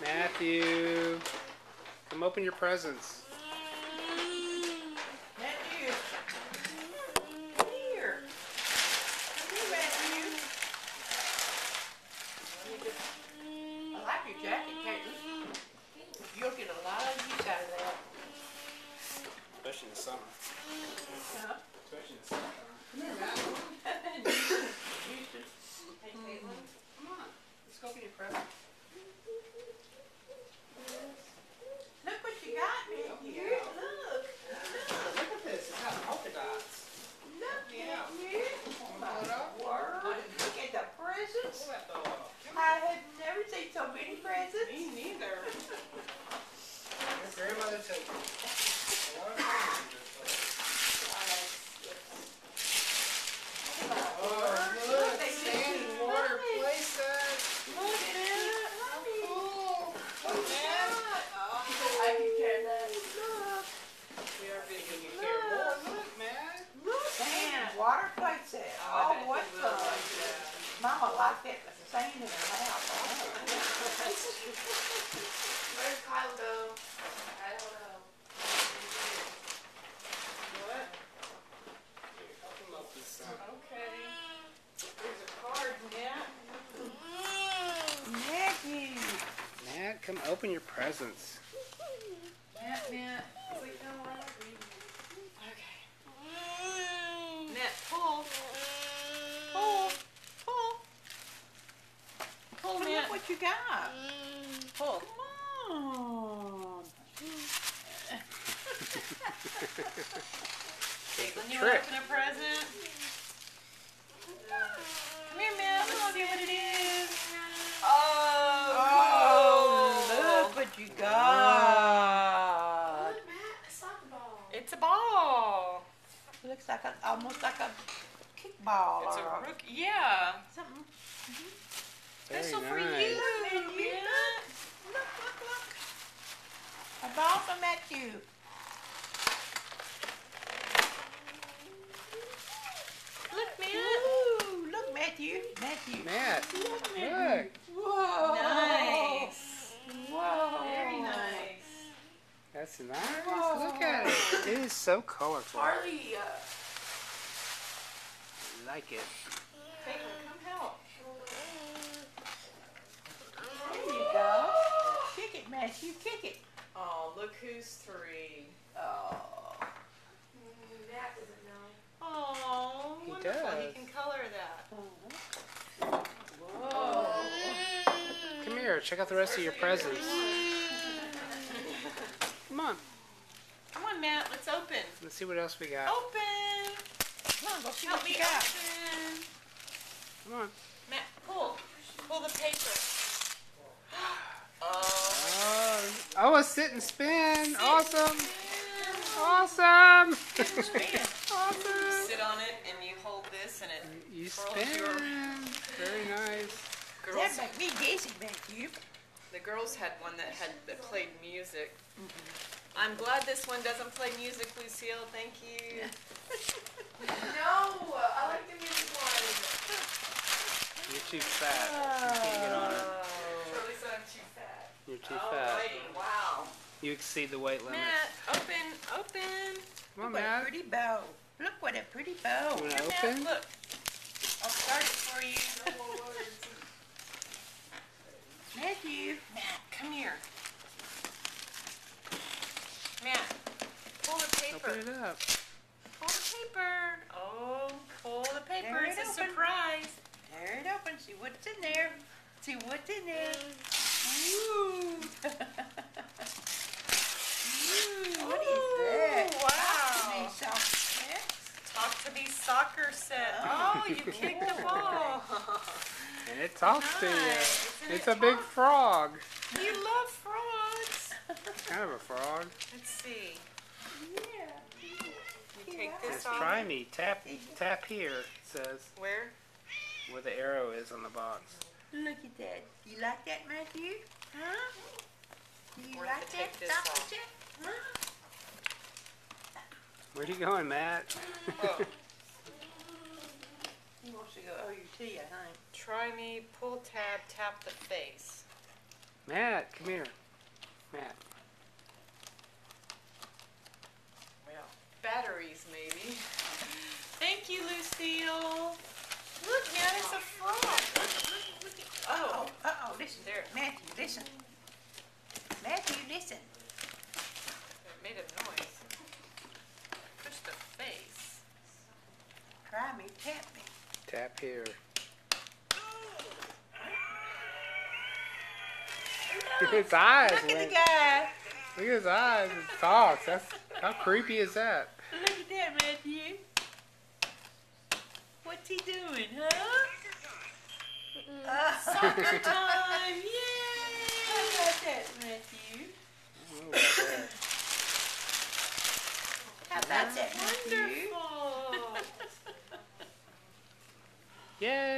Matthew, come open your presents. Matthew, come here. Come here, Matthew. I like your jacket, Caitlin. You'll get a lot of use out of that. Especially in the summer. Huh? Especially in the summer. Come here, Matthew. Hey, Caitlin. Come on. Let's go get your present. Look what you got, Matthew. Look. Look at this. It's got polka dots. Look, Yeah. Matthew. Oh, my word. Look at the presents. Pull that though off. I have never seen so many presents. Me neither. Your grandmother took a lot of oh, look, they sand just and water keep play set. Look at that. How cool. What's that? I can carry that. Look. We are being you care more. Look, man. Look. Sand, water play set. Oh, what fun. Mama liked that sand in her house. Where's Kyle go? I don't know. What? Here, help him open some. Okay. There's a card, Matt. Maggie. Matt, come open your presents. Matt. Wait, no, I don't read. Okay. Matt, pull. Pull, Matt. Look what you got. Pull. Come on. Caitlin, you want to open a present? Come here, Matt. Let's see what it is. Oh, look what you got. Look, Matt, a soccer ball. It's a ball. It looks like almost like a kickball. It's or a rook. Yeah. something. Very Special for nice. you, Matthew. Matt. Look. A ball for Matthew. Look, Matt. Ooh, look, Matthew. Matt, Look. look. Whoa. Nice. Whoa. Very nice. That's nice. Look at it. It is so colorful. Harley, I like it. Caitlin, come help. there you go. Kick it, Matthew. Kick it. Oh, look who's three. Oh. Matt doesn't know. Oh, He wonderful. does. He can color that. Whoa. Come here. Check out the rest of your presents. Come on. Come on, Matt. Let's open. Let's see what else we got. Open. Come on, go see Help what me you got. open. Come on. Matt, pull. Pull the paper. Oh, a sit and spin. Awesome. Awesome. Awesome. Sit on it and you hold this and it You twirls spin. your Very nice. girls. That make me dizzy, Matthew. The girls had one that played music. I'm glad this one doesn't play music, Lucille. Thank you. No, I like the music one. You're too fat. You can't get on it. Shirley said I'm too fat. You're too Oh, fat. lady, wow. You exceed the weight limit. Matt, open. Come on, What a Matt. pretty bow. Look what a pretty bow. You want to Matt, open? look. I'll start it for you. Matthew. Matt, come here. Matt, pull the paper. Open it up. Pull the paper. Oh, pull the paper. There It's it a open. surprise. There it opens. See what's in there. See what's in there. Ooh. Ooh, what is that? Ooh, wow. Nice soft set. Talk to me soccer set. Oh, you kicked the ball. And it talks to you. Nice. Isn't It's it a big talk- frog. You love frogs. Kind of a frog. Let's see. Yeah. You take It's this off. try me. Tap here, it says. Where? Where the arrow is on the box. Look at that. You like that, Matthew? Huh? You We're like gonna that take this soft off. set? Huh? Where you going, Matt? Oh, He wants to go OUT, I think. try me, pull tab, tap the face. Matt, come here. Matt. Well, batteries maybe. Thank you, Lucille. Look, now it's a frog. Look. Oh, Listen. There. Matthew, listen. Matthew, listen. it made a noise. Push the face. Try me, tap me. Tap here. Look at his eyes. Look at Link. the guy. Look at his eyes. It talks. That's how creepy is that? Look at that, Matthew. What's he doing, huh? Soccer time! Yay! How about that, Matthew? How about that, Matthew? Wonderful. Yay!